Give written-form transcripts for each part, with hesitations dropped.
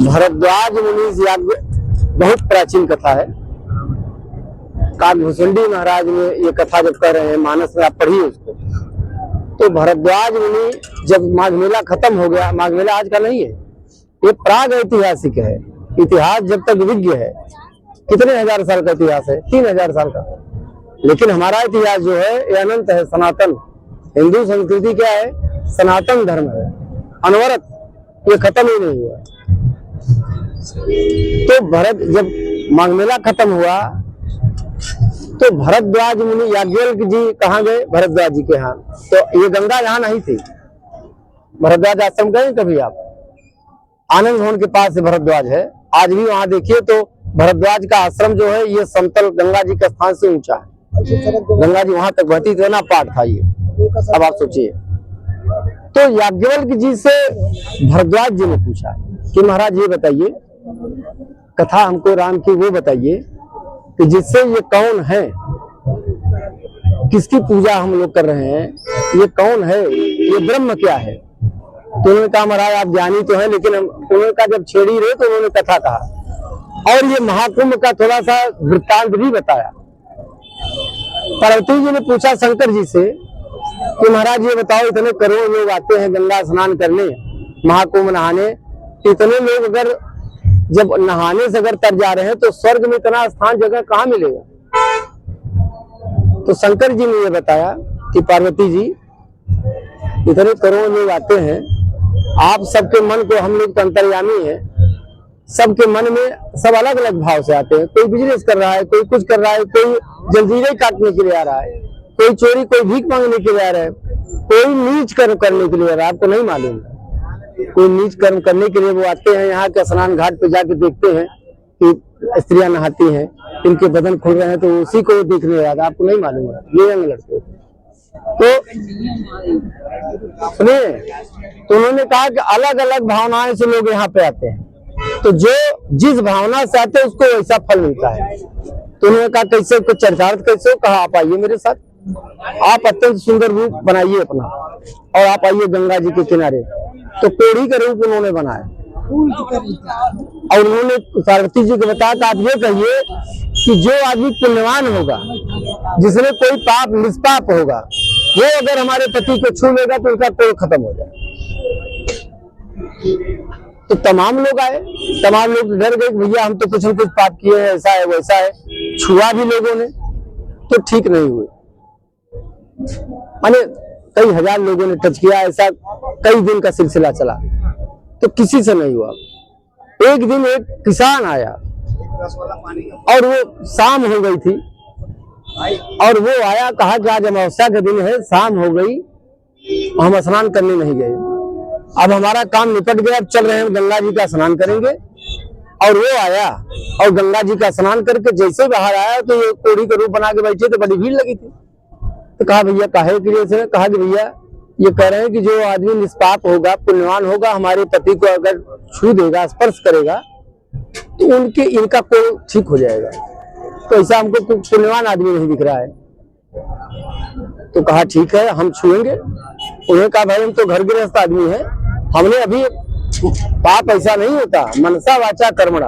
भरद्वाज मुनि याज्ञ बहुत प्राचीन कथा है। काकभूषुंडी महाराज ने ये कथा जब कह रहे हैं, मानस में आप पढ़िए उसको। तो भरद्वाज मुनि जब माघ मेला खत्म हो गया, माघ मेला आज का नहीं है, ये प्राग ऐतिहासिक है। इतिहास जब तक विज्ञ है, कितने हजार साल का इतिहास है? 3000 साल का। लेकिन हमारा इतिहास जो है ये अनंत है, सनातन। हिंदू संस्कृति क्या है? सनातन धर्म है, अनवरत, ये खत्म ही नहीं हुआ। तो भरत जब माघ मेला खत्म हुआ तो भरद्वाज मुनि याज्ञवल्क्य जी कहाँ गए? भरद्वाज जी के यहाँ। तो ये गंगा यहाँ नहीं थी। भरद्वाज आश्रम गए कभी आप? आनंद भवन के पास से भरद्वाज है, आज भी वहां देखिए तो भरद्वाज का आश्रम जो है ये समतल गंगा जी के स्थान से ऊंचा है। गंगा जी वहां तक बहती थी ना, पाठ था ये। अब आप सोचिए। तो याज्ञवल्क्य जी से भरद्वाज जी ने पूछा कि महाराज ये बताइए, कथा हमको राम की वो बताइए कि जिससे ये कौन है, किसकी पूजा हम लोग कर रहे हैं, ये कौन है, ये ब्रह्म क्या है? तो उन्होंने कहा महाराज आप ज्ञानी तो हैं, लेकिन उन्होंने कहा जब छेड़ी रहे तो उन्होंने कथा कहा और ये महाकुंभ का थोड़ा सा वृत्तांत भी बताया। पार्वती जी ने पूछा शंकर जी से कि महाराज ये बताओ, इतने करोड़ लोग आते हैं गंगा स्नान करने, महाकुंभ नहाने, इतने लोग अगर जब नहाने से अगर तर जा रहे हैं तो स्वर्ग में इतना स्थान जगह कहाँ मिलेगा? तो शंकर जी ने ये बताया कि पार्वती जी इतने करोड़ लोग आते हैं, आप सबके मन को, हम लोग तो अंतर्यामी है, सबके मन में सब अलग अलग भाव से आते हैं। कोई बिजनेस कर रहा है, कोई कुछ कर रहा है, कोई जंजीरें काटने के लिए आ रहा है, कोई चोरी, कोई भीख मांगने के लिए आ रहा है, कोई नीच कर्म करने के लिए आ रहा है। आपको नहीं मालूम, कोई नीच कर्म करने के लिए वो आते हैं, यहाँ के स्नान घाट पे जाके देखते हैं कि स्त्रियां नहाती हैं, इनके बदन खुल रहे हैं, तो उसी को देखने जाता। आपको नहीं मालूम है, ये रंग लड़के। तो सुनिए, तो उन्होंने कहा कि अलग अलग भावनाएं से लोग यहाँ पे आते हैं, तो जो जिस भावना से आते हैं उसको वैसा फल मिलता है। तो उन्होंने कहा कैसे, कुछ चरितार्थ कैसे? कहा आप आइए मेरे साथ, आप अत्यंत सुंदर रूप बनाइए अपना और आप आइए गंगा जी के किनारे। तो कोढ़ी का रूप उन्होंने बनाया और उन्होंने पार्वती जी को बताया कि आप ये कहिए कि जो आदमी पुण्यवान होगा, जिसने कोई पाप निष्पाप होगा, वो अगर हमारे पति को छू लेगा तो उसका कोढ़ खत्म हो जाए। तो तमाम लोग आए, तमाम लोग डर गए, भैया हम तो कुछ न कुछ पाप किए हैं, ऐसा है वैसा है। छुआ भी लोगों ने तो ठीक नहीं हुए, माने कई हजार लोगों ने टच किया, ऐसा कई दिन का सिलसिला चला तो किसी से नहीं हुआ। एक दिन एक किसान आया और वो शाम हो गई थी और वो आया, कहा कि आज अमावस्या का दिन है, शाम हो गई, हम स्नान करने नहीं गए, अब हमारा काम निपट गया, अब चल रहे हैं गंगा जी का स्नान करेंगे। और वो आया और गंगा जी का स्नान करके जैसे बाहर आया तो ये कोढ़ी का रूप बना के बैठे, तो बड़ी भीड़ लगी थी। तो कहा भैया काहे के लिए? कहा कि भैया ये कह रहे हैं कि जो आदमी निष्पाप होगा, पुण्यवान होगा, हमारे पति को अगर छू देगा, स्पर्श करेगा तो इनका कोई ठीक हो जाएगा। तो ऐसा हमको कोई पुण्यवान आदमी नहीं दिख रहा है। तो कहा ठीक है हम छुएंगे। उन्हें कहा भाई हम तो घर गृहस्थ आदमी है, हमने अभी, पाप ऐसा नहीं होता, मनसा वाचा कर्मणा,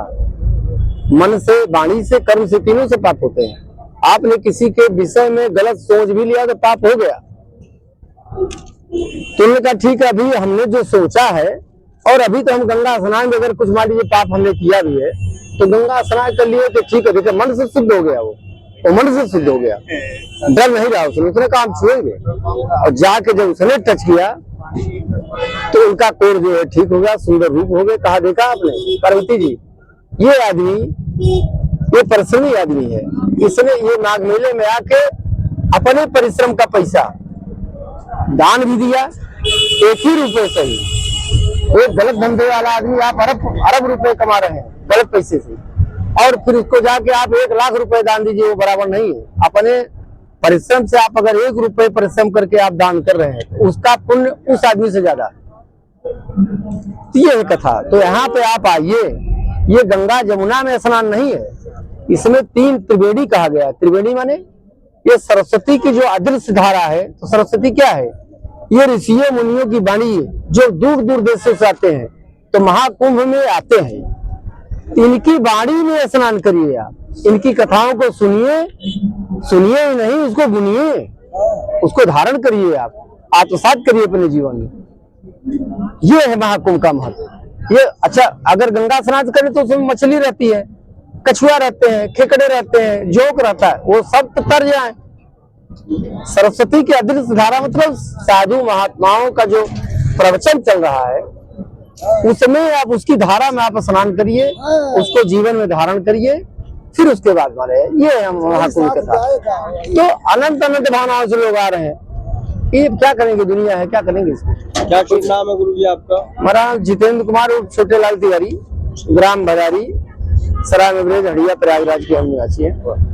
मन से, वाणी से, कर्म से, तीनों से पाप होते हैं। आपने किसी के विषय में गलत सोच भी लिया तो पाप हो गया। तो उन्होंने कहा ठीक है, अभी हमने जो सोचा है और अभी तो हम गंगा स्नान में, अगर कुछ मान लीजिए पाप हमने किया भी है तो गंगा स्नान कर लिए तो ठीक है, देखिए मन से शुद्ध हो गया, वो मन से शुद्ध हो गया, डर नहीं रहा उसने कहा हम छुएंगे। और जाके जब उसने टच किया तो उनका कोढ़ जो है ठीक हो गया, सुंदर रूप हो गए। कहा देखा आपने पार्वती जी, ये आदमी, ये परिश्रमी आदमी है, इसने ये नाग मेले में आके अपने परिश्रम का पैसा दान भी दिया, एक ही रुपए से ही। एक गलत धंधे वाला आदमी, आप अरब रुपए कमा रहे हैं गलत पैसे से, और फिर उसको जाके आप 1 लाख रुपए दान दीजिए, वो बराबर नहीं है। अपने परिश्रम से आप अगर 1 रुपए परिश्रम करके आप दान कर रहे हैं तो उसका पुण्य उस आदमी से ज्यादा है। ये है कथा। तो यहाँ पे आप आइए, ये गंगा जमुना में स्नान नहीं है, इसमें 3 त्रिवेणी कहा गया है। त्रिवेणी माने ये सरस्वती की जो अदृश्य धारा है। तो सरस्वती क्या है? ये ऋषियों मुनियों की वाणी है, जो दूर दूर देशों से आते हैं तो महाकुंभ में आते हैं। इनकी वाणी में स्नान करिए आप, इनकी कथाओं को सुनिए, सुनिए ही नहीं उसको गुनिए, उसको धारण करिए, आप आत्मसात करिए अपने जीवन में। ये है महाकुंभ का महत्व। ये अच्छा, अगर गंगा स्नान करें तो उसमें मछली रहती है, कछुआ रहते हैं, खेकड़े रहते हैं, जोक रहता है, वो सब तो तर जाए। सरस्वती की अदृश्य धारा मतलब साधु महात्माओं का जो प्रवचन चल रहा है उसमें आप उसकी धारा में आप स्नान करिए, उसको जीवन में धारण करिए, फिर उसके बाद मारे। ये है महाकुंभ के साथ। तो अनंत अनंत भावनाओं से लोग आ रहे हैं। ये क्या करेंगे, दुनिया है, क्या करेंगे इसको। क्या शुभ नाम है गुरुजी आपका? हमारा जितेंद्र कुमार और छोटे लाल तिवारी, ग्राम भदारी, सराय में हड़िया प्रयागराज के हम निवासी हैं।